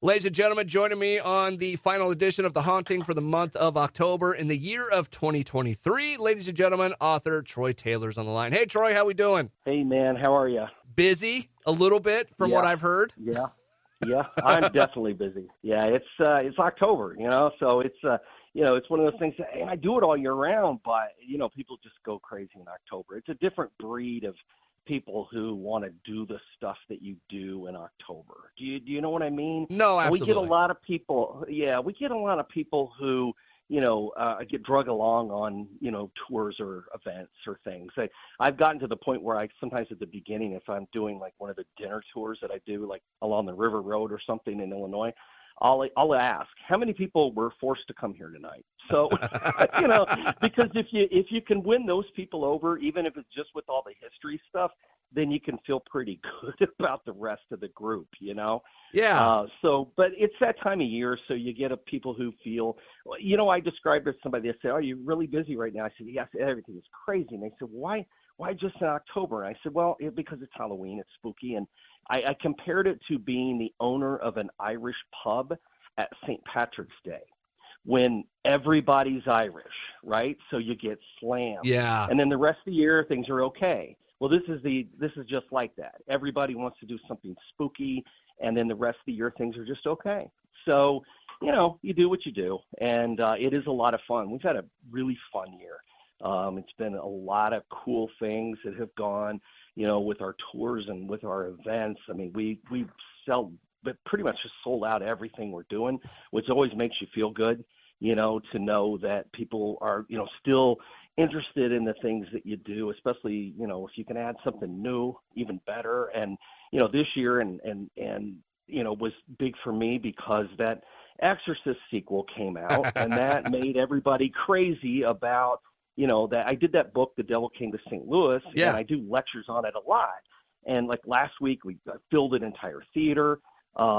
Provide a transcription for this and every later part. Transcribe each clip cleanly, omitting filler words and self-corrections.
Ladies and gentlemen, joining me on the final edition of The Haunting for the month of October in the year of 2023. Ladies and gentlemen, author Troy Taylor's on the line. Hey, Troy, how we doing? Hey, man, how are you? Busy a little bit from what I've heard. Yeah, I'm definitely busy. Yeah, it's October, so it's it's one of those things that, and I do it all year round, but people just go crazy in October. It's a different breed of people who want to do the stuff that you do in October. Do you know what I mean? No, absolutely. We get a lot of people. Yeah, we get a lot of people who get drug along on, tours or events or things. I've gotten to the point where I sometimes at the beginning, if I'm doing like one of the dinner tours that I do, like along the River Road or something in Illinois, I'll ask how many people were forced to come here tonight. So, because if you can win those people over, even if it's just with all the history stuff, then you can feel pretty good about the rest of the group, Yeah. But it's that time of year, so you get people who feel, I described it to somebody, they said, "Are you really busy right now?" I said, "Yes, everything is crazy." And they said, "Why just in October?" And I said, "Well, because it's Halloween, it's spooky." And I compared it to being the owner of an Irish pub at St. Patrick's Day, when everybody's Irish, right? So you get slammed. Yeah. And then the rest of the year, things are okay. Well, this is just like that. Everybody wants to do something spooky, and then the rest of the year, things are just okay. So, you do what you do, and it is a lot of fun. We've had a really fun year. It's been a lot of cool things that have gone, with our tours and with our events. I mean, we pretty much just sold out everything we're doing, which always makes you feel good, to know that people are, still interested in the things that you do, especially, if you can add something new, even better. And, this year and was big for me because that Exorcist sequel came out and that made everybody crazy about, that I did that book, The Devil Came to St. Louis, Yeah. and I do lectures on it a lot. And like last week, we filled an entire theater.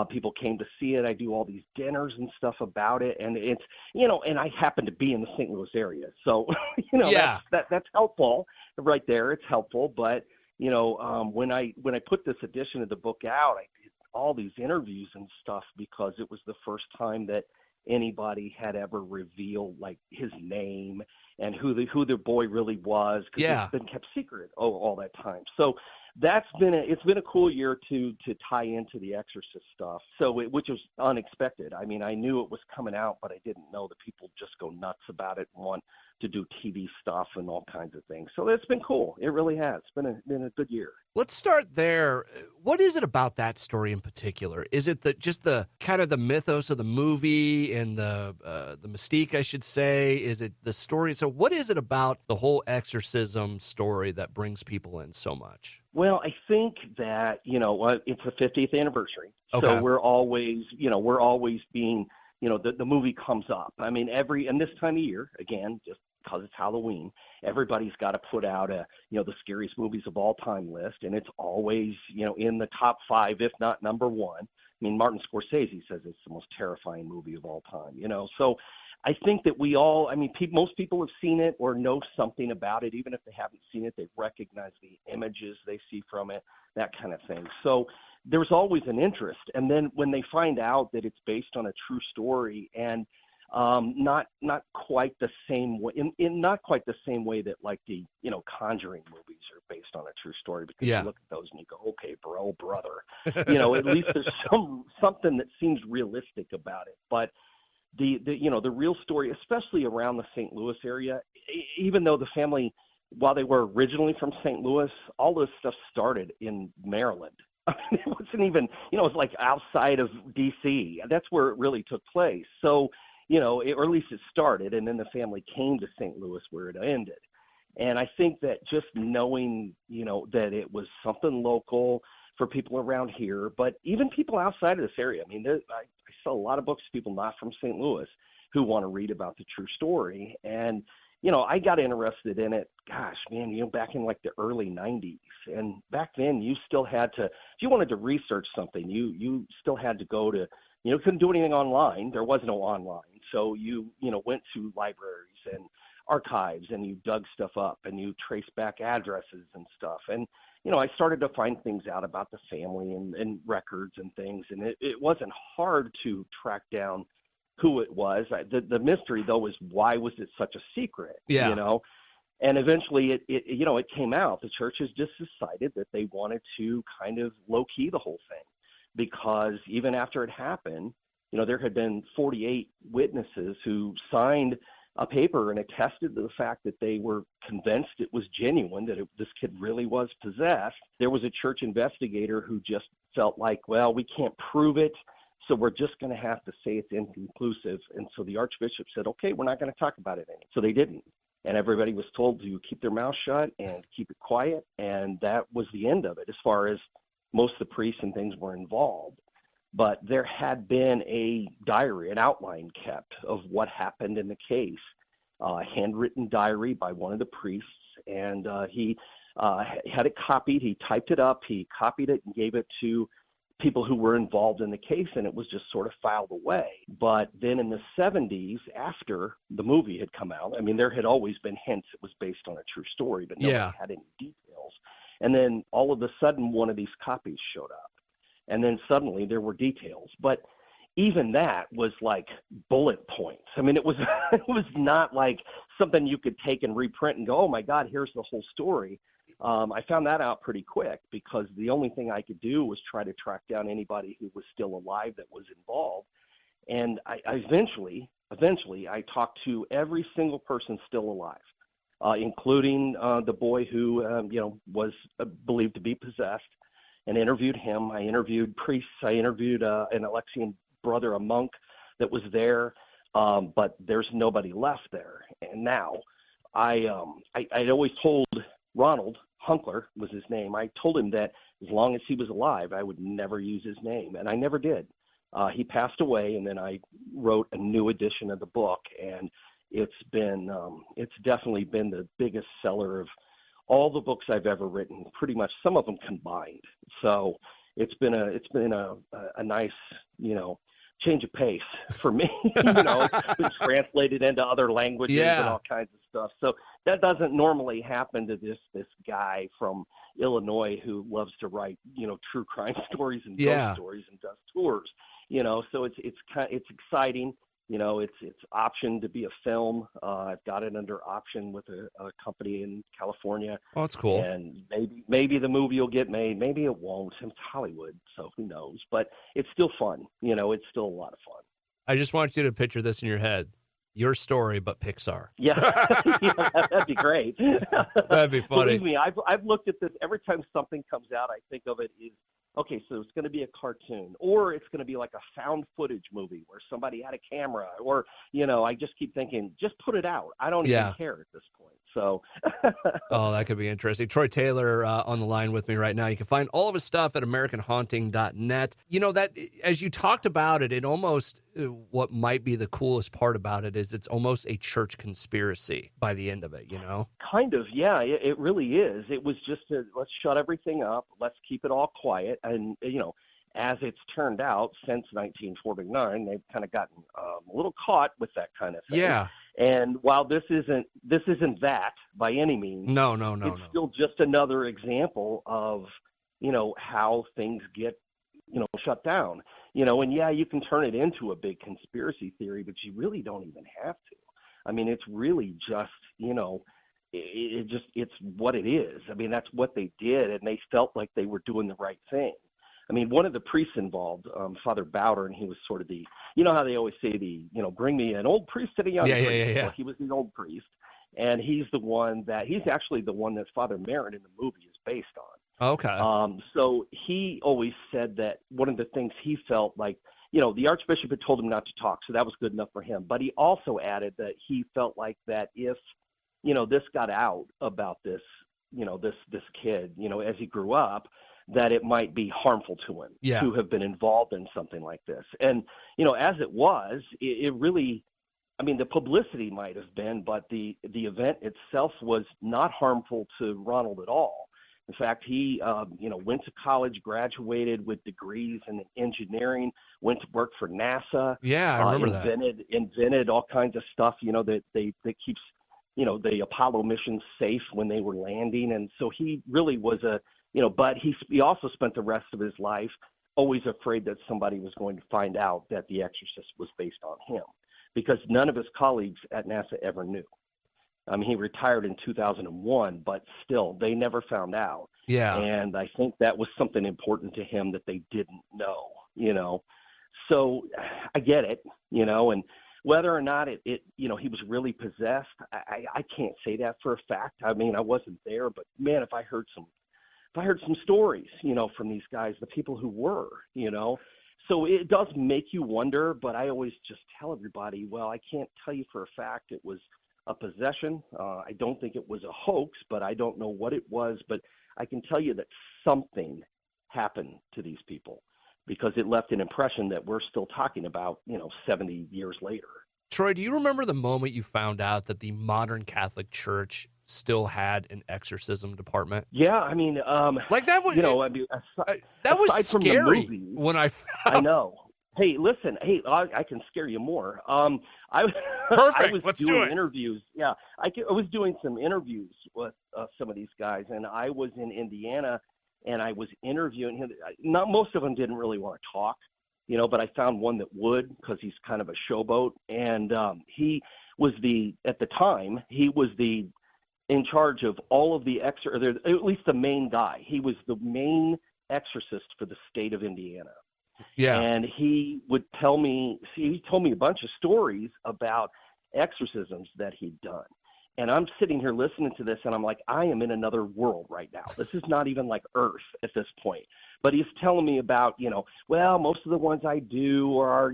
People came to see it. I do all these dinners and stuff about it. And it's, and I happen to be in the St. Louis area. So, Yeah. that's helpful right there. It's helpful. But, when I put this edition of the book out, I did all these interviews and stuff because it was the first time that anybody had ever revealed like his name and who the boy really was, because it's been kept secret all that time. So it's been a cool year to tie into the Exorcist stuff. So which was unexpected. I mean, I knew it was coming out, but I didn't know that people just go nuts about it and want to do TV stuff and all kinds of things. So it's been cool. It really has. It's been a good year. Let's start there. What is it about that story in particular? Is it just the kind of the mythos of the movie and the mystique, I should say? Is it the story? So what is it about the whole exorcism story that brings people in so much? Well, I think that, it's the 50th anniversary. Okay. So we're always being, the movie comes up. I mean, and this time of year, again, just because it's Halloween, everybody's got to put out the scariest movies of all time list. And it's always, in the top 5, if not number 1. I mean, Martin Scorsese says it's the most terrifying movie of all time, So I think that most people have seen it or know something about it. Even if they haven't seen it, they recognize the images they see from it, that kind of thing. So there's always an interest. And then when they find out that it's based on a true story and not quite the same way, in not quite the same way that like the Conjuring movies are based on a true story, because you look at those and you go, okay, brother, at least there's something that seems realistic about it. But the real story, especially around the St. Louis area, even though the family, while they were originally from St. Louis, all this stuff started in Maryland. I mean, it wasn't even, it was like outside of D.C. That's where it really took place. So, or at least it started, and then the family came to St. Louis where it ended. And I think that just knowing, that it was something local for people around here, but even people outside of this area. I mean, I sell a lot of books to people not from St. Louis who want to read about the true story. And, I got interested in it, gosh, man, back in like the early 90s. And back then you still had to, if you wanted to research something, you still had to go to, couldn't do anything online. There was no online. So you went to libraries and archives and you dug stuff up and you traced back addresses and stuff. And, I started to find things out about the family and records and things, and it wasn't hard to track down who it was. The mystery, though, is why was it such a secret? Yeah. And eventually it came out. The churches just decided that they wanted to kind of low-key the whole thing, because even after it happened, there had been 48 witnesses who signed a paper and attested to the fact that they were convinced it was genuine, that this kid really was possessed. There was a church investigator who just felt like, well, we can't prove it, so we're just going to have to say it's inconclusive. And so the archbishop said, okay, we're not going to talk about it anymore. So they didn't. And everybody was told to keep their mouth shut and keep it quiet. And that was the end of it as far as most of the priests and things were involved. But there had been a diary, an outline kept of what happened in the case, a handwritten diary by one of the priests. And he had it copied. He typed it up. He copied it and gave it to people who were involved in the case, and it was just sort of filed away. But then in the 70s, after the movie had come out, I mean, there had always been hints it was based on a true story, but nobody had any details. And then all of a sudden, one of these copies showed up. And then suddenly there were details. But even that was like bullet points. I mean, it was not like something you could take and reprint and go, oh, my God, here's the whole story. I found that out pretty quick, because the only thing I could do was try to track down anybody who was still alive that was involved. And I eventually I talked to every single person still alive, including the boy who, was believed to be possessed, and interviewed him. I interviewed priests. I interviewed an Alexian brother, a monk that was there, but there's nobody left there. And now I'd always told Ronald Hunkler was his name. I told him that as long as he was alive, I would never use his name, and I never did. He passed away, and then I wrote a new edition of the book, and it's definitely been the biggest seller of all the books I've ever written, pretty much, some of them combined. So it's been a nice, change of pace for me. It's been translated into other languages and all kinds of stuff. So that doesn't normally happen to this guy from Illinois who loves to write, true crime stories and ghost stories and does tours. So it's exciting. It's optioned to be a film. I've got it under option with a company in California. Oh, that's cool. And maybe the movie will get made. Maybe it won't. It's Hollywood, so who knows? But it's still fun. It's still a lot of fun. I just want you to picture this in your head. Your story, but Pixar. Yeah, that'd be great. That'd be funny. Believe me, I've looked at this. Every time something comes out, I think of it as, okay, so it's going to be a cartoon, or it's going to be like a found footage movie where somebody had a camera, or, I just keep thinking, just put it out. I don't even care at this point. So. Oh, that could be interesting. Troy Taylor on the line with me right now. You can find all of his stuff at AmericanHaunting.net. That, as you talked about it, it almost, what might be the coolest part about it is it's almost a church conspiracy by the end of it, Kind of, yeah, it really is. It was just let's shut everything up. Let's keep it all quiet. And, as it's turned out, since 1949, they've kind of gotten a little caught with that kind of thing. Yeah. And while this isn't that by any means, no, it's still just another example of, how things get, shut down, and you can turn it into a big conspiracy theory, but you really don't even have to. I mean, it's really just, it's what it is. I mean, that's what they did, and they felt like they were doing the right thing. I mean, one of the priests involved, Father Bowder, and he was sort of how they always say bring me an old priest to the young priest. Yeah. Well, he was the old priest, and he's actually the one that Father Marin in the movie is based on. Okay. So he always said that one of the things he felt like, the Archbishop had told him not to talk, so that was good enough for him. But he also added that he felt like that if, this got out about this, this kid, as he grew up, that it might be harmful to him to have been involved in something like this. And, as it was, it really, I mean, the publicity might have been, but the event itself was not harmful to Ronald at all. In fact, he, went to college, graduated with degrees in engineering, went to work for NASA. Yeah, I remember invented all kinds of stuff, that keeps, the Apollo missions safe when they were landing. And so he really was a but he also spent the rest of his life always afraid that somebody was going to find out that The Exorcist was based on him, because none of his colleagues at NASA ever knew. I mean, he retired in 2001, but still, they never found out. Yeah. And I think that was something important to him that they didn't know, So I get it, and whether or not it he was really possessed, I can't say that for a fact. I mean, I wasn't there, but man, if I heard some stories, from these guys, the people who were, so it does make you wonder, but I always just tell everybody, well, I can't tell you for a fact it was a possession. I don't think it was a hoax, but I don't know what it was, but I can tell you that something happened to these people, because it left an impression that we're still talking about, 70 years later. Troy, do you remember the moment you found out that the modern Catholic Church still had an exorcism department? Yeah, I mean, like that was, that was scary movie, when I found. I know. Hey, listen. Hey, I can scare you more. Perfect. I was Let's doing do it. interviews. Yeah, I was doing some interviews with some of these guys, and I was in Indiana, and I was interviewing him. Not most of them didn't really want to talk, but I found one that would, because he's kind of a showboat, and he was at the time he was in charge of all of the at least the main guy. He was the main exorcist for the state of Indiana. Yeah. And he would tell me, he told me a bunch of stories about exorcisms that he'd done. And I'm sitting here listening to this, and I'm like, I am in another world right now. This is not even like Earth at this point. But he's telling me about, well, most of the ones I do are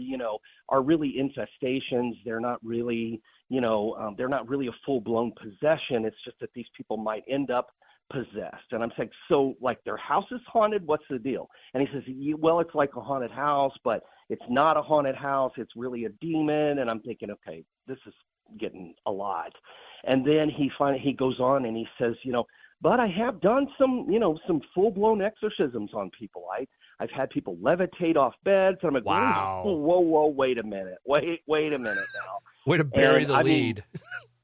really infestations. They're not really, they're not really a full-blown possession. It's just that these people might end up possessed. And I'm saying, so like their house is haunted? What's the deal? And he says, well, it's like a haunted house, but it's not a haunted house. It's really a demon. And I'm thinking, okay, this is getting a lot. And then he goes on and he says, but I have done some full-blown exorcisms on people. I've had people levitate off beds. And I'm like, wow. Whoa, wait a minute. Wait a minute now. Way to bury the lead.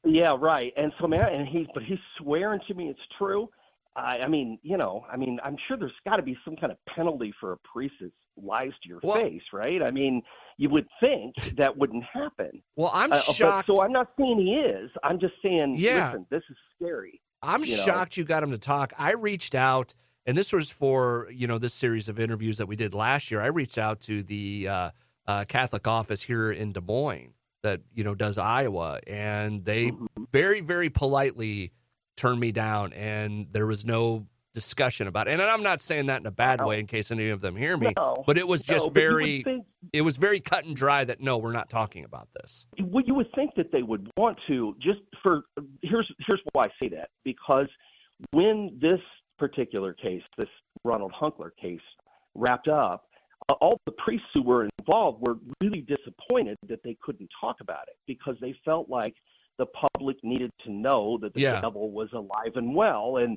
Yeah, right. And so, man, but he's swearing to me it's true. I'm sure there's got to be some kind of penalty for a priest that lies to your face, right? I mean, you would think that wouldn't happen. Well, I'm shocked. So I'm not saying he is. I'm just saying, yeah. Listen, this is scary. I'm shocked you got him to talk. I reached out, and this was for, this series of interviews that we did last year. I reached out to the Catholic office here in Des Moines that, does Iowa, and they very, very politely turned me down, and there was no discussion about it. And I'm not saying that in a bad way in case any of them hear me, but it was just it was very cut and dry that, no, we're not talking about this. Well, you would think that they would want to, here's why I say that, because when this particular case, this Ronald Hunkler case, wrapped up, all the priests who were involved were really disappointed that they couldn't talk about it, because they felt like the public needed to know that the devil was alive and well, and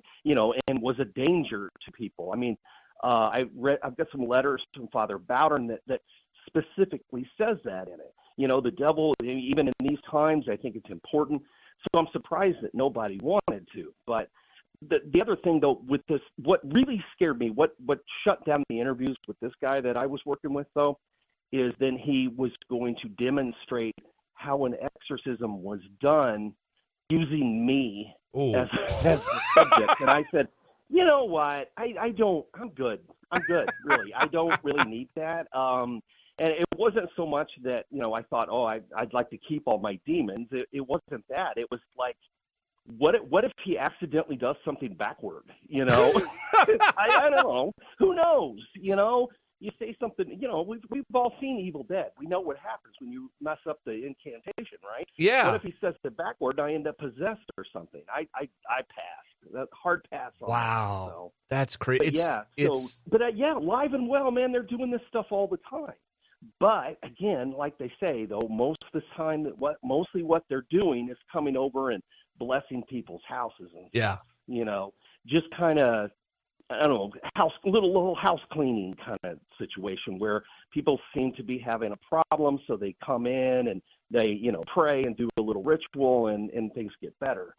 and was a danger to people. I mean, I've got some letters from Father Bowden that specifically says that in it. The devil, even in these times, I think it's important. So I'm surprised that nobody wanted to. But the other thing, though, with this, what really scared me, what shut down the interviews with this guy that I was working with, though, is then he was going to demonstrate how an exorcism was done using me as the subject. And I said, you know what? I'm good, really. I don't really need that. And it wasn't so much that, I thought, I'd like to keep all my demons. It wasn't that. It was like, what if he accidentally does something backward? I don't know. Who knows? You say something, we've all seen Evil Dead. We know what happens when you mess up the incantation, right? Yeah. What if he says it backward and I end up possessed or something? I passed. That hard pass on wow. that, so. That's crazy. Live and well, man, they're doing this stuff all the time. But again, like they say, though, most of the time, mostly what they're doing is coming over and blessing people's houses and stuff, just kind of, I don't know, little house cleaning kind of situation where people seem to be having a problem, so they come in and they, pray and do a little ritual and things get better.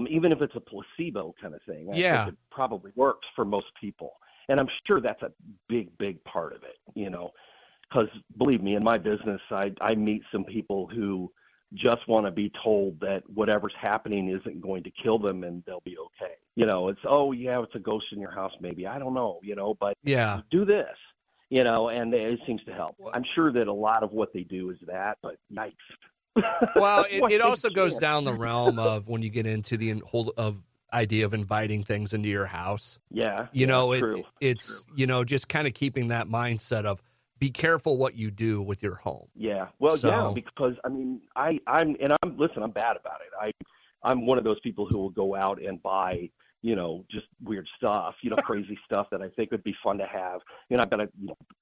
even if it's a placebo kind of thing. I Yeah. think it probably works for most people. And I'm sure that's a big, big part of it, because believe me, in my business, I meet some people who just want to be told that whatever's happening isn't going to kill them and they'll be okay. It's, oh, yeah, it's a ghost in your house, maybe. I don't know, but Yeah. do this, and it seems to help. Well- I'm sure that a lot of what they do is that, but yikes. Well, it What also they goes can't. down the realm of when you get into the whole of idea of inviting things into your house. Yeah, True. true. It's, just kind of keeping that mindset of be careful what you do with your home. Yeah. Well, So- yeah, because I'm bad about it. I'm one of those people who will go out and buy, just weird stuff, crazy stuff that I think would be fun to have. I've got a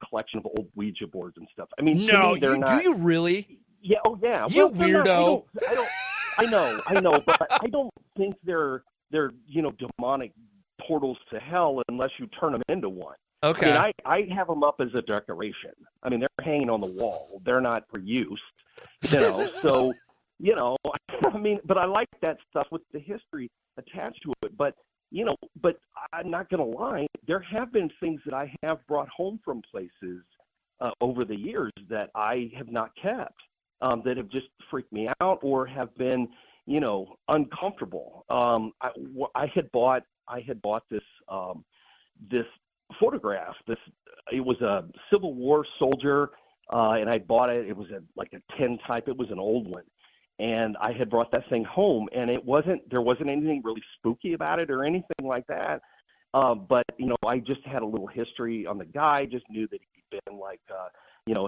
collection of old Ouija boards and stuff. I mean, to No, me, they're not. do you really? Yeah. Oh, yeah. You Well, they're not- weirdo. I know, but I don't think they're demonic portals to hell unless you turn them into one. Okay. I mean, I have them up as a decoration. I mean, they're hanging on the wall. They're not for use, So, I mean, but I like that stuff with the history attached to it. But I'm not going to lie. There have been things that I have brought home from places over the years that I have not kept, that have just freaked me out or have been, uncomfortable. I had bought this photograph. It was a Civil War soldier, and I bought it. It was like a 10 type. It was an old one, and I had brought that thing home. And there wasn't anything really spooky about it or anything like that. But I just had a little history on the guy. Just knew that he'd been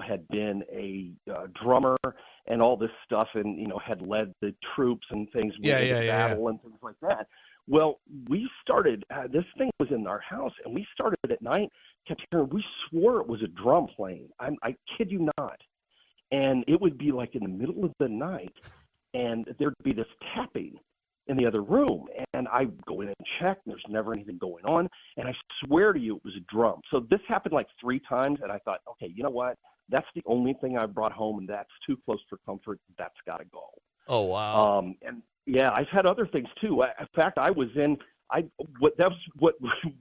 had been a drummer and all this stuff, and had led the troops and things into battle and things like that. Well, we started, this thing was in our house, and we started at night, kept hearing, we swore it was a drum playing. I kid you not. And it would be like in the middle of the night, and there'd be this tapping in the other room. And I go in and check, and there's never anything going on. And I swear to you, it was a drum. So this happened like 3 times, and I thought, okay, you know what? That's the only thing I brought home, and that's too close for comfort. That's got to go. Oh, wow. And yeah, I've had other things too. In fact, that was what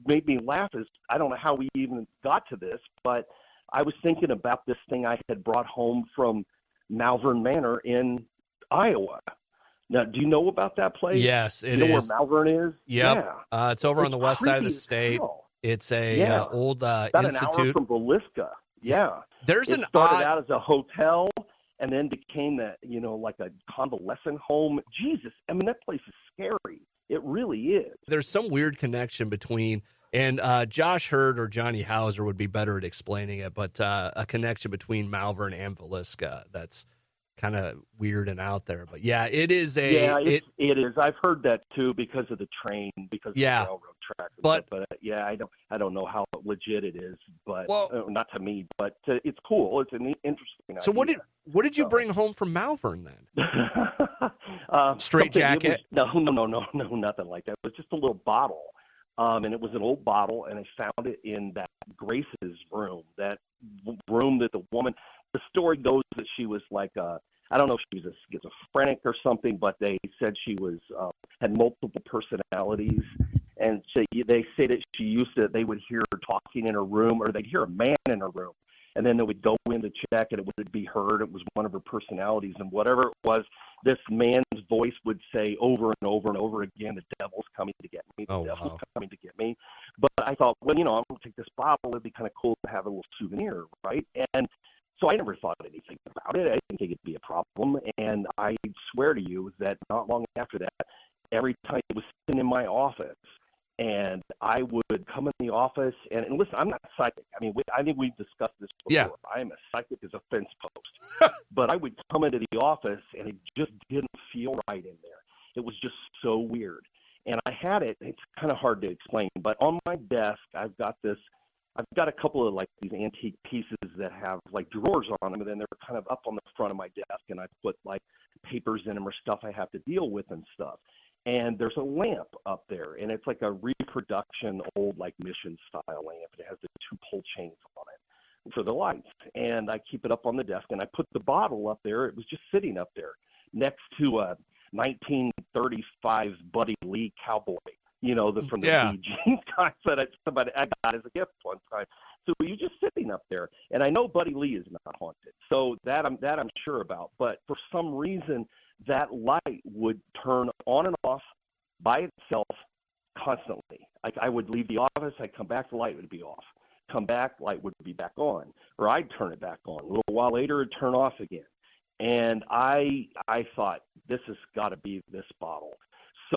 made me laugh is I don't know how we even got to this, but I was thinking about this thing I had brought home from Malvern Manor in Iowa. Now, do you know about that place? Yes, it is. You know where Malvern is? Yep. Yeah. It's over on the west side of the creepy as state. hell. It's a old About institute. an hour from Villisca. Yeah. There's It started out as a hotel and then became like a convalescent home. Jesus, I mean, that place is scary. It really is. There's some weird connection between, and Josh Hurd or Johnny Hauser would be better at explaining it, but a connection between Malvern and Villisca that's kind of weird and out there. But yeah, it is it is. I've heard that too because of the train, because of the railroad tracks. But I don't know how legit it is. But not to me. But it's cool. It's an interesting. So idea. what did you bring home from Malvern then? Straight jacket? No, nothing like that. It was just a little bottle, and it was an old bottle, and I found it in that Grace's room. That room that the woman. The story goes that she was like I don't know if she was a schizophrenic or something, but they said she was had multiple personalities, and they say that they would hear her talking in her room, or they'd hear a man in her room, and then they would go in to check, and it would be heard. It was one of her personalities, and whatever it was, this man's voice would say over and over and over again, "The devil's coming to get me. The devil's coming to get me." But I thought, well, I'm going to take this bottle. It'd be kind of cool to have a little souvenir, right? And so I never thought anything about it. I didn't think it'd be a problem. And I swear to you that not long after that, every time it was sitting in my office, and I would come in the office, and listen, I'm not psychic. I mean, I think we've discussed this before. Yeah. I am as psychic as a fence post. But I would come into the office, and it just didn't feel right in there. It was just so weird. And I had it. It's kind of hard to explain. But on my desk, I've got a couple of like these antique pieces that have like drawers on them, and then they're kind of up on the front of my desk, and I put like papers in them or stuff I have to deal with and stuff. And there's a lamp up there, and it's like a reproduction old like mission style lamp. It has the 2 pull chains on it for the lights, and I keep it up on the desk, and I put the bottle up there. It was just sitting up there next to 1935 Buddy Lee cowboy, from the Yeah. Bee Gees guys that I got as a gift one time. So you're just sitting up there, and I know Buddy Lee is not haunted, so that I'm sure about. But for some reason, that light would turn on and off by itself constantly. Like I would leave the office, I'd come back, the light would be off. Come back, light would be back on, or I'd turn it back on. A little while later, it'd turn off again. And I thought, this has got to be this bottle.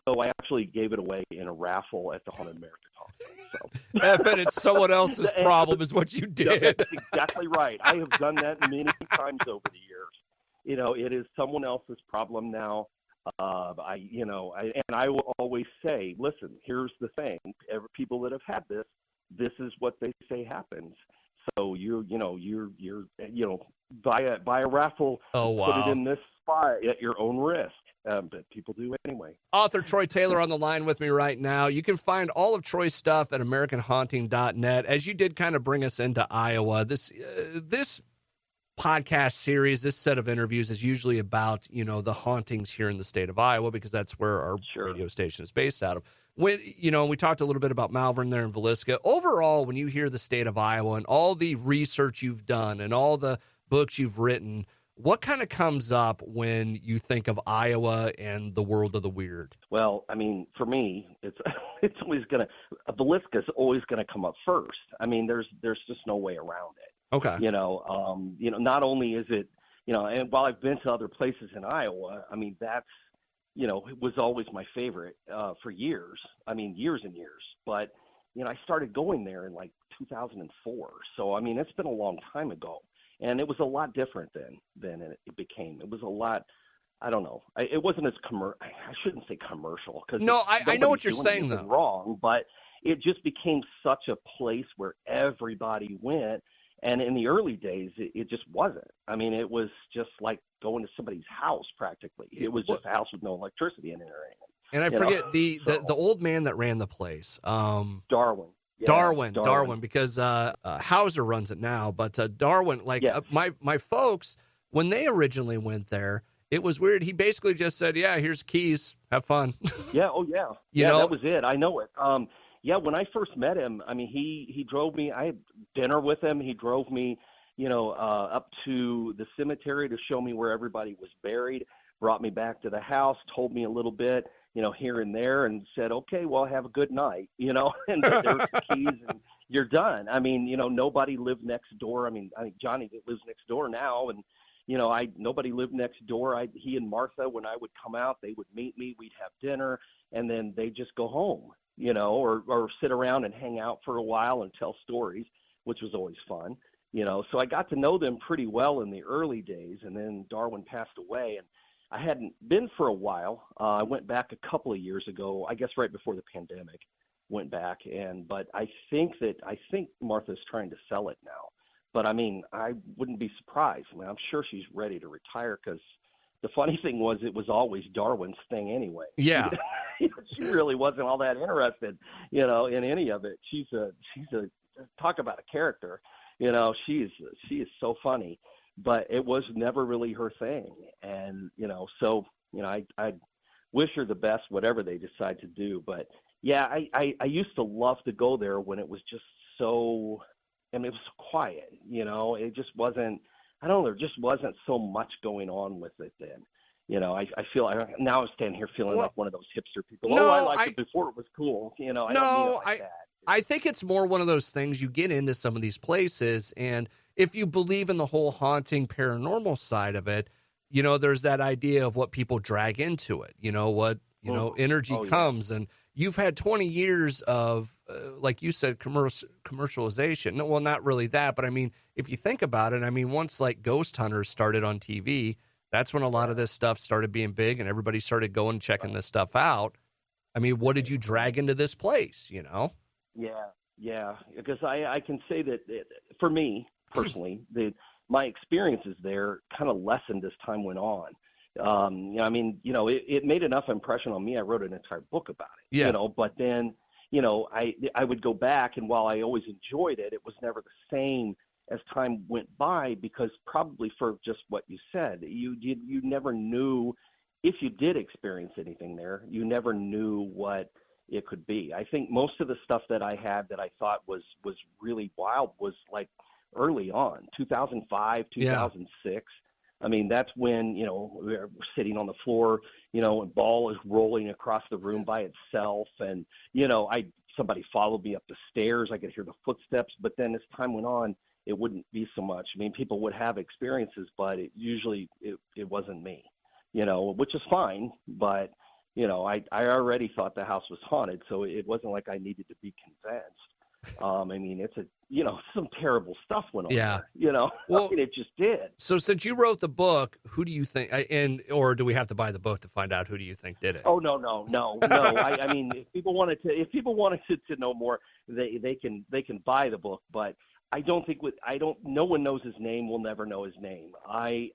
So I actually gave it away in a raffle at the Haunted American Hospital. So. And it's someone else's problem is what you did. That's exactly right. I have done that many times over the years. It is someone else's problem now. I will always say, listen, here's the thing. People that have had this is what they say happens. So you're buy a raffle, Oh, wow. Put it in this spot at your own risk. But people do anyway. Author Troy Taylor on the line with me right now. You can find all of Troy's stuff at AmericanHaunting.net. As you did kind of bring us into Iowa, this podcast series, this set of interviews is usually about, the hauntings here in the state of Iowa, because that's where our radio station is based out of. When, we talked a little bit about Malvern there in Villisca. Overall, when you hear the state of Iowa and all the research you've done and all the books you've written, what kind of comes up when you think of Iowa and the world of the weird? Well, I mean, for me, it's always Villisca's always gonna come up first. I mean, there's just no way around it. Okay. Not only is it, and while I've been to other places in Iowa, I mean, that's, it was always my favorite for years. I mean, years and years. But, I started going there in like 2004. So, I mean, it's been a long time ago. And it was a lot different than it became. It was a lot, I don't know. It wasn't as I shouldn't say commercial. No, I know what you're saying, though. Wrong, but it just became such a place where everybody went. And in the early days, it just wasn't. I mean, it was just like going to somebody's house practically. It was just a house with no electricity in it or anything. And I forget the old man that ran the place. Darwin. Yeah, Darwin, because Hauser runs it now. But Darwin, my folks, when they originally went there, it was weird. He basically just said, "Yeah, here's keys. Have fun." Yeah. Oh, yeah. That was it. I know it. When I first met him, I mean, he drove me. I had dinner with him. He drove me, up to the cemetery to show me where everybody was buried. Brought me back to the house. Told me a little bit, here and there, and said, "Okay, well, have a good night," and there's the keys, and you're done. I mean, nobody lived next door. I mean, Johnny lives next door now, and nobody lived next door. He and Martha, when I would come out, they would meet me. We'd have dinner, and then they just go home, or sit around and hang out for a while and tell stories, which was always fun, So I got to know them pretty well in the early days, and then Darwin passed away, and I hadn't been for a while. I went back a couple of years ago, I guess right before the pandemic, went back. But I think Martha's trying to sell it now. But I mean, I wouldn't be surprised. I mean, I'm sure she's ready to retire, because the funny thing was, it was always Darwin's thing anyway. Yeah. She really wasn't all that interested, in any of it. She's a talk about a character. She is so funny. But it was never really her thing. And, I wish her the best, whatever they decide to do. But, yeah, I used to love to go there when it was just so, it was quiet, It just wasn't, I don't know, there just wasn't so much going on with it then. I feel, now I'm standing here feeling like one of those hipster people. No, I liked it before it was cool, I don't mean it like that. I think it's more one of those things, you get into some of these places, and if you believe in the whole haunting paranormal side of it, there's that idea of what people drag into it, energy comes, and you've had 20 years of, like you said, commercialization. No, well, not really that, but I mean, if you think about it, I mean, once like Ghost Hunters started on TV, that's when a lot of this stuff started being big and everybody started going and checking this stuff out. I mean, what did you drag into this place, Yeah, because I can say that for me personally, my experiences there kind of lessened as time went on. It made enough impression on me. I wrote an entire book about it. Yeah. But then, I would go back, and while I always enjoyed it, it was never the same as time went by, because probably for just what you said, you never knew if you did experience anything there, you never knew what it could be. I think most of the stuff that I had that I thought was really wild was like early on, 2005, 2006. I mean, that's when, we're sitting on the floor, and ball is rolling across the room by itself. And, somebody followed me up the stairs. I could hear the footsteps. But then as time went on, it wouldn't be so much. I mean, people would have experiences, but it wasn't me, which is fine. But, I already thought the house was haunted. So it wasn't like I needed to be convinced. I mean, it's some terrible stuff went on there, well, I mean, it just did. So since you wrote the book, who do you think, or do we have to buy the book to find out who do you think did it? Oh, no. I mean, if people wanted to know more, they can buy the book, but I don't think no one knows his name. We'll never know his name. I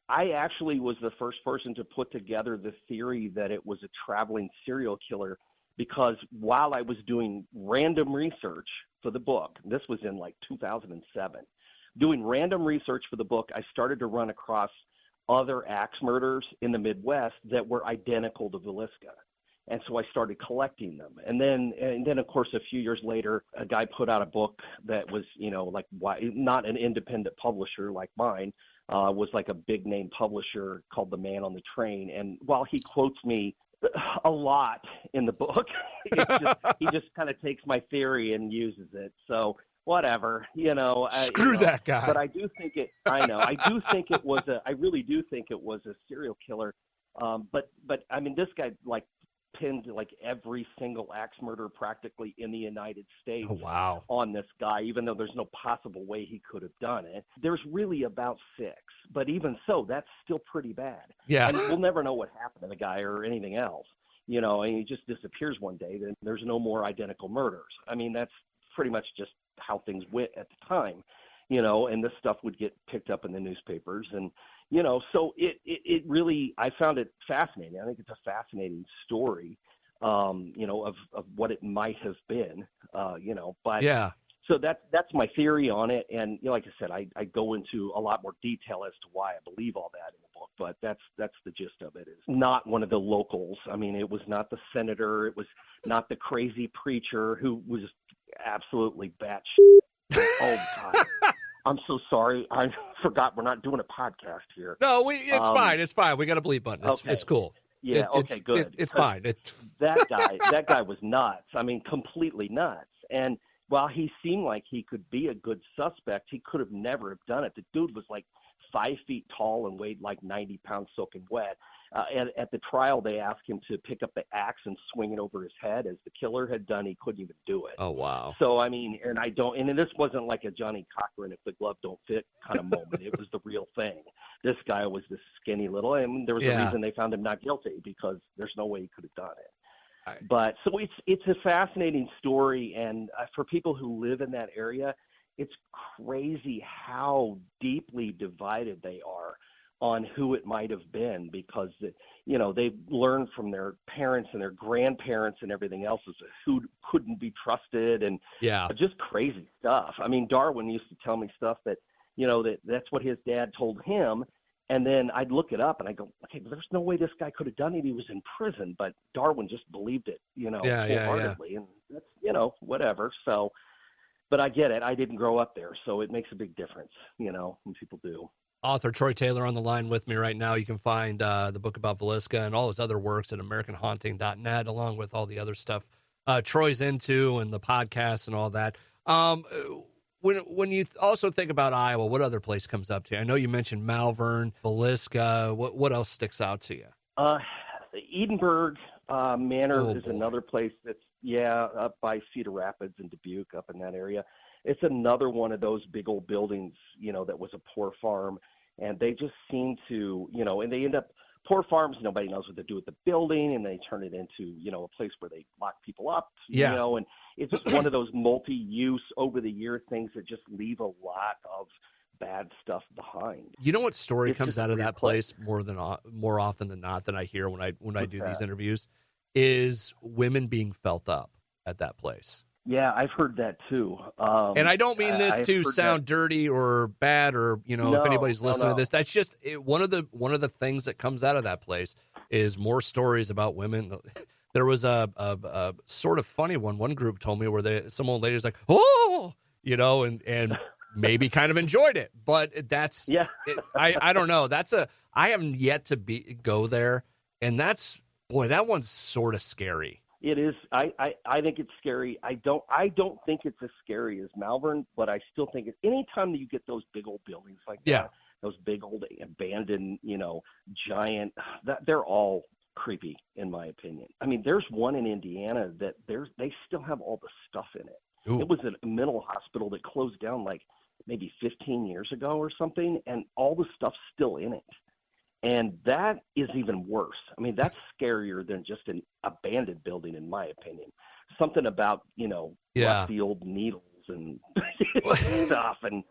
actually was the first person to put together the theory that it was a traveling serial killer, because while I was doing random research for the book, this was in like 2007, doing random research for the book, I started to run across other axe murders in the Midwest that were identical to Villisca. And so I started collecting them. And then of course, a few years later, a guy put out a book that was, not an independent publisher like mine, was like a big name publisher called The Man on the Train. And while he quotes me a lot in the book, he just kind of takes my theory and uses it. So whatever, Screw that guy. But I do think I really do think it was a serial killer. But I mean, this guy like pinned like every single axe murder practically in the United States on this guy, even though there's no possible way he could have done it. There's really about 6, but even so, that's still pretty bad. Yeah. And we'll never know what happened to the guy or anything else, and he just disappears one day. Then there's no more identical murders. I mean, that's pretty much just how things went at the time, and this stuff would get picked up in the newspapers. And, so it really, I found it fascinating. I think it's a fascinating story, of what it might have been, but yeah. So that's my theory on it. And like I said, I go into a lot more detail as to why I believe all that in the book, but that's the gist of it. It's not one of the locals. I mean, it was not the senator. It was not the crazy preacher who was absolutely batshit. Oh God. I'm so sorry. I forgot we're not doing a podcast here. No, it's fine. It's fine. We got a bleep button. It's cool. Yeah. Good. It's fine. That guy was nuts. I mean, completely nuts. And while he seemed like he could be a good suspect, he could have never have done it. The dude was like 5 feet tall and weighed like 90 pounds soaking wet. At the trial, they asked him to pick up the axe and swing it over his head, as the killer had done. He couldn't even do it. Oh, wow. So, I mean, and this wasn't like a Johnny Cochran, if the glove don't fit kind of moment. It was the real thing. This guy was this skinny little, and there was a reason they found him not guilty, because there's no way he could have done it. Right. But so it's a fascinating story. And for people who live in that area, it's crazy how deeply divided they are on who it might have been, because they've learned from their parents and their grandparents and everything else is who couldn't be trusted, and just crazy stuff. I mean, Darwin used to tell me stuff that that's what his dad told him, and then I'd look it up and I go, okay, there's no way this guy could have done it. He was in prison, but Darwin just believed it, wholeheartedly, and that's whatever. So, but I get it. I didn't grow up there, so it makes a big difference, when people do. Author Troy Taylor on the line with me right now. You can find the book about Villisca and all his other works at AmericanHaunting.net, along with all the other stuff Troy's into and the podcasts and all that. When you also think about Iowa, what other place comes up to you? I know you mentioned Malvern, Villisca. What else sticks out to you? Edinburgh Manor is another place that's up by Cedar Rapids and Dubuque, up in that area. It's another one of those big old buildings, that was a poor farm, and they just seem to, and they end up, poor farms, nobody knows what to do with the building, and they turn it into, a place where they lock people up, and it's just one of those multi-use over the year things that just leave a lot of bad stuff behind. You know what story comes out of that place more often than not that I hear when I do these interviews is women being felt up at that place. Yeah, I've heard that too. And I don't mean this to sound dirty or bad, or if anybody's listening to this, that's just one of the things that comes out of that place is more stories about women. There was a sort of funny one. One group told me where some old lady was like, "Oh," and maybe kind of enjoyed it. But that's Yeah. I don't know. I haven't yet to go there, and that one's sort of scary. It is. I think it's scary. I don't think it's as scary as Malvern, but I still think anytime that you get those big old buildings like that, those big old abandoned, giant, they're all creepy in my opinion. I mean, there's one in Indiana that they still have all the stuff in it. Ooh. It was a mental hospital that closed down like maybe 15 years ago or something, and all the stuff's still in it. And that is even worse. I mean, that's scarier than just an abandoned building, in my opinion. Something about, rusty old needles and stuff and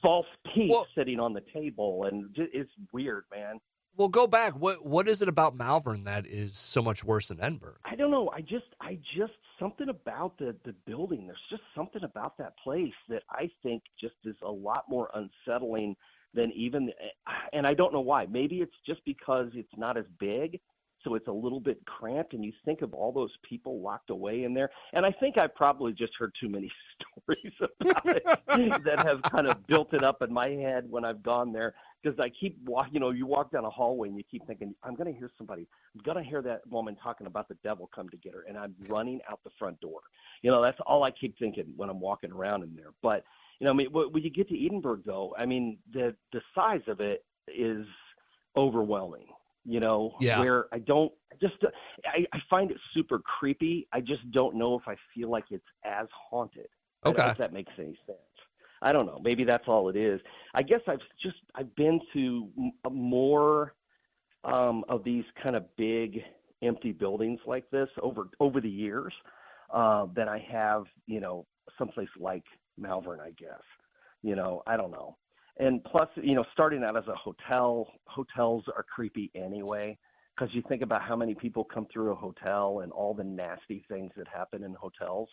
false teeth sitting on the table. And it's weird, man. Well, go back. What is it about Malvern that is so much worse than Edinburgh? I don't know. I just something about the building. There's just something about that place that I think just is a lot more unsettling than even, and I don't know why. Maybe it's just because it's not as big, so it's a little bit cramped, and you think of all those people locked away in there. And I think I've probably just heard too many stories about it that have kind of built it up in my head when I've gone there, because I keep walking, you walk down a hallway and you keep thinking, I'm going to hear somebody, I'm going to hear that woman talking about the devil come to get her, and I'm running out the front door. That's all I keep thinking when I'm walking around in there. But when you get to Edinburgh, though, I mean, the size of it is overwhelming, where I find it super creepy. I just don't know if I feel like it's as haunted. I don't know if that makes any sense. I don't know. Maybe that's all it is. I guess I've been to more of these kind of big empty buildings like this over the years than I have, someplace like Malvern, I guess. I don't know. And plus, starting out as a hotel, hotels are creepy anyway, because you think about how many people come through a hotel and all the nasty things that happen in hotels.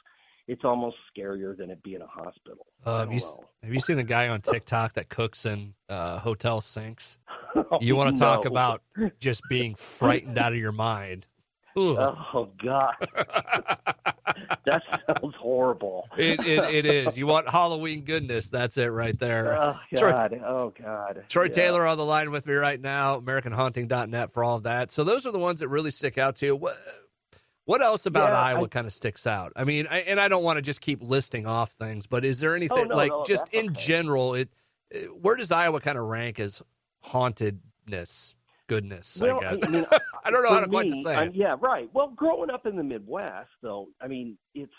It's almost scarier than it being a hospital. Have you seen the guy on TikTok that cooks in hotel sinks? You want to talk about just being frightened out of your mind? Ooh. Oh, God. That sounds horrible. It is. You want Halloween goodness, that's it right there. Oh, God. Troy Taylor on the line with me right now, AmericanHaunting.net for all of that. So those are the ones that really stick out to you. What else about Iowa kind of sticks out? I mean, I don't want to just keep listing off things, but is there anything in general, where does Iowa kind of rank as hauntedness? Goodness, well, I guess. I don't know how to quite to say it. Yeah, right. Well, growing up in the Midwest, though, I mean, it's,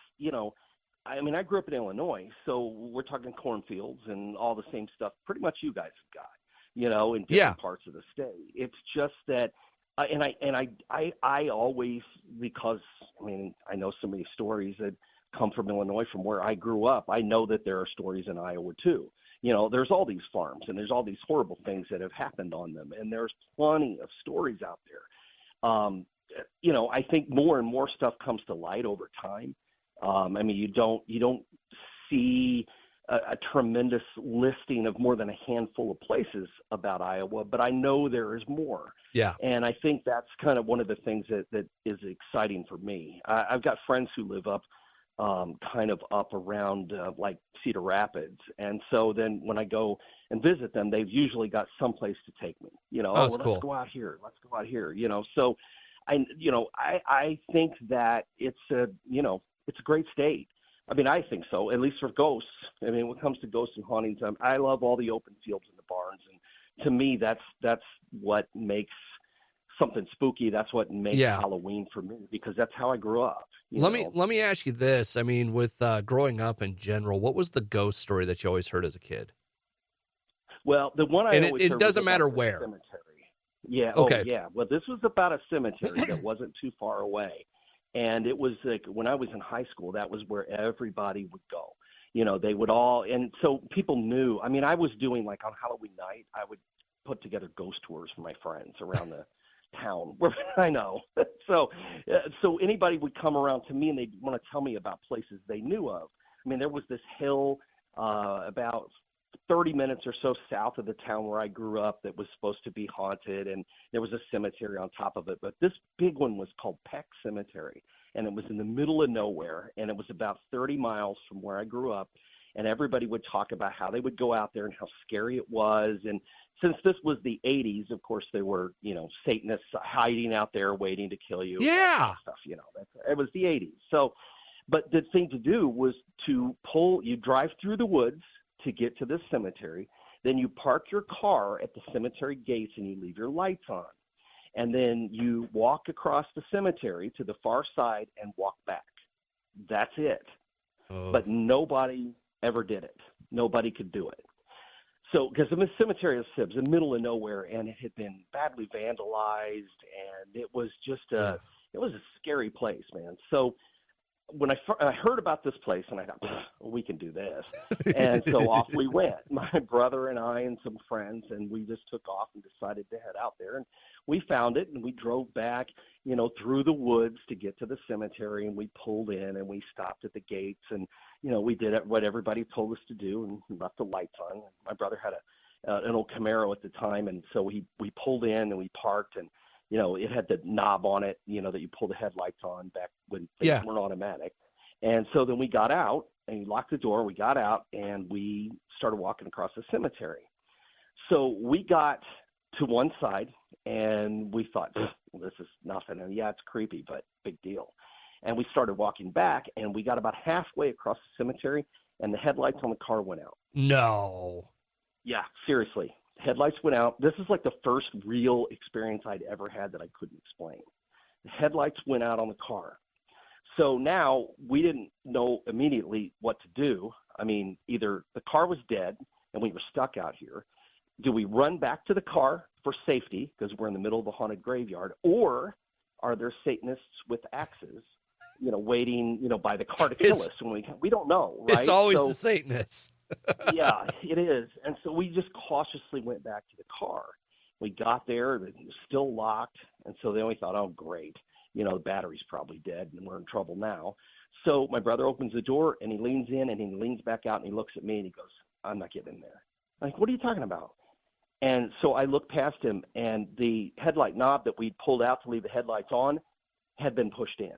I grew up in Illinois, so we're talking cornfields and all the same stuff pretty much you guys have got, in different parts of the state. It's just that, I always, because, I know so many stories that come from Illinois, from where I grew up. I know that there are stories in Iowa, too. There's all these farms and there's all these horrible things that have happened on them. And there's plenty of stories out there. I think more and more stuff comes to light over time. You don't see a tremendous listing of more than a handful of places about Iowa, but I know there is more. Yeah. And I think that's kind of one of the things that is exciting for me. I've got friends who live up kind of up around like Cedar Rapids. And so then when I go and visit them, they've usually got someplace to take me, cool. Let's go out here. So I think that it's a great state. I think so, at least for ghosts. When it comes to ghosts and hauntings, I love all the open fields and the barns. And to me, that's what makes something spooky. That's what makes Halloween for me, because that's how I grew up. Let me ask you this. With growing up in general, what was the ghost story that you always heard as a kid? Well, the one it doesn't matter where. Cemetery. Yeah. Okay. Oh, yeah. Well, this was about a cemetery that wasn't too far away, and it was like when I was in high school, that was where everybody would go. They would all, and so people knew. I was doing, like, on Halloween night, I would put together ghost tours for my friends around the town. I know. So anybody would come around to me and they'd want to tell me about places they knew of. There was this hill about 30 minutes or so south of the town where I grew up that was supposed to be haunted, and there was a cemetery on top of it. But this big one was called Peck Cemetery, and it was in the middle of nowhere, and it was about 30 miles from where I grew up. And everybody would talk about how they would go out there and how scary it was. And since this was the 80s, of course, there were, Satanists hiding out there waiting to kill you. Yeah. Stuff, it was the 80s. So, but the thing to do was you drive through the woods to get to this cemetery. Then you park your car at the cemetery gates and you leave your lights on. And then you walk across the cemetery to the far side and walk back. That's it. Oh. But nobody ever did it. Nobody could do it. So, because the cemetery was in the middle of nowhere, and it had been badly vandalized, and it was just it was a scary place, man. So when I heard about this place, and I thought, well, we can do this. And so off we went, my brother and I and some friends, and we just took off and decided to head out there. And we found it, and we drove back, through the woods to get to the cemetery, and we pulled in, and we stopped at the gates, and, we did what everybody told us to do and left the lights on. My brother had an old Camaro at the time, and so we pulled in and we parked, and it had the knob on it, that you pull the headlights on back when things weren't automatic. And so then we got out and we locked the door. We got out and we started walking across the cemetery. So we got to one side and we thought, well, this is nothing. And yeah, it's creepy, but big deal. And we started walking back and we got about halfway across the cemetery and the headlights on the car went out. No. Yeah, seriously. Headlights went out. This is like the first real experience I'd ever had that I couldn't explain. The headlights went out on the car. So now we didn't know immediately what to do. I mean, either the car was dead and we were stuck out here. Do we run back to the car for safety because we're in the middle of the haunted graveyard? Or are there Satanists with axes, waiting, by the car to kill us? And we don't know, right? It's always the Satanists. Yeah, it is. And so we just cautiously went back to the car. We got there, it was still locked. And so then we thought, oh, great. The battery's probably dead and we're in trouble now. So my brother opens the door and he leans in and he leans back out and he looks at me and he goes, I'm not getting in there. I'm like, what are you talking about? And so I looked past him and the headlight knob that we'd pulled out to leave the headlights on had been pushed in,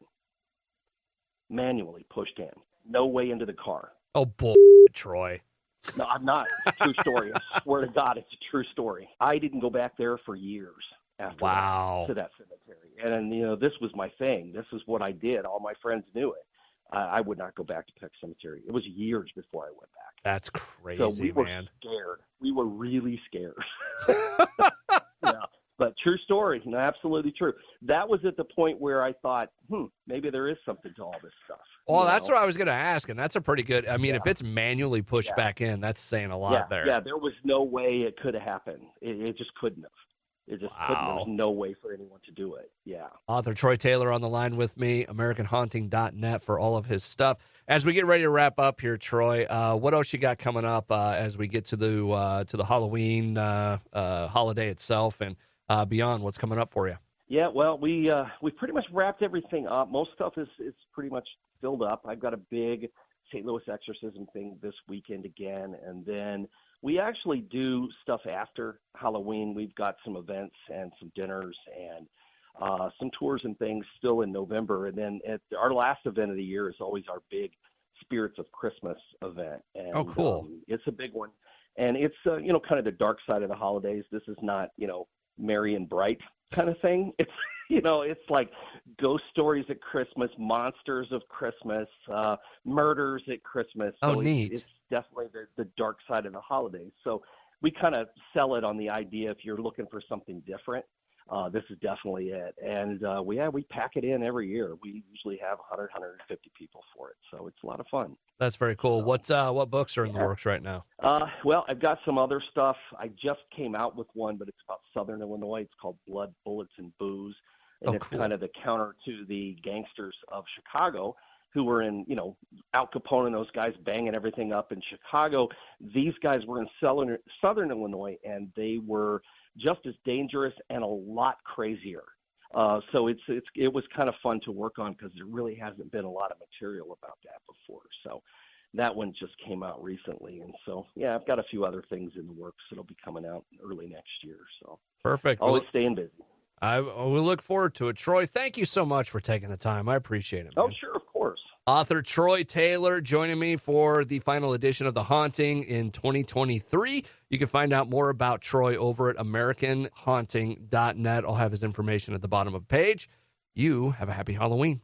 manually pushed in. No way into the car. Oh, bull, Troy. No, I'm not. It's a true story. I swear to God, it's a true story. I didn't go back there for years after that, to that cemetery. And, this was my thing. This is what I did. All my friends knew it. I would not go back to Peck Cemetery. It was years before I went back. That's crazy, so we were scared. We were really scared. Yeah. But true story, absolutely true. That was at the point where I thought, maybe there is something to all this stuff. Well, that's what I was going to ask, and that's a pretty good. I mean, if it's manually pushed back in, that's saying a lot there. Yeah, there was no way it could have happened. It just couldn't have. It just couldn't. There was no way for anyone to do it. Yeah. Author Troy Taylor on the line with me, AmericanHaunting.net for all of his stuff. As we get ready to wrap up here, Troy, what else you got coming up as we get to the Halloween holiday itself and beyond? What's coming up for you? Yeah, well, we pretty much wrapped everything up. Most stuff is pretty much filled up. I've got a big St. Louis exorcism thing this weekend again, and then we actually do stuff after Halloween. We've got some events and some dinners and some tours and things still in November. And then our last event of the year is always our big Spirits of Christmas event. And, oh, cool. It's a big one. And it's, kind of the dark side of the holidays. This is not, merry and bright kind of thing. It's, it's like ghost stories at Christmas, monsters of Christmas, murders at Christmas. So neat. It's definitely the dark side of the holidays. So we kind of sell it on the idea if you're looking for something different, this is definitely it. And we pack it in every year. We usually have 100, 150 people for it. So it's a lot of fun. That's very cool. What books are in the works right now? Well, I've got some other stuff. I just came out with one, but it's about Southern Illinois. It's called Blood, Bullets, and Booze. And it's kind of the counter to the gangsters of Chicago who were in, Al Capone and those guys banging everything up in Chicago. These guys were in Southern Illinois, and they were just as dangerous and a lot crazier. So it was kind of fun to work on because there really hasn't been a lot of material about that before. So that one just came out recently. And so, yeah, I've got a few other things in the works that'll be coming out early next year. So Perfect. always staying busy. I will look forward to it. Troy, thank you so much for taking the time. I appreciate it, man. Oh, sure, of course. Author Troy Taylor joining me for the final edition of The Haunting in 2023. You can find out more about Troy over at AmericanHaunting.net. I'll have his information at the bottom of the page. You have a happy Halloween.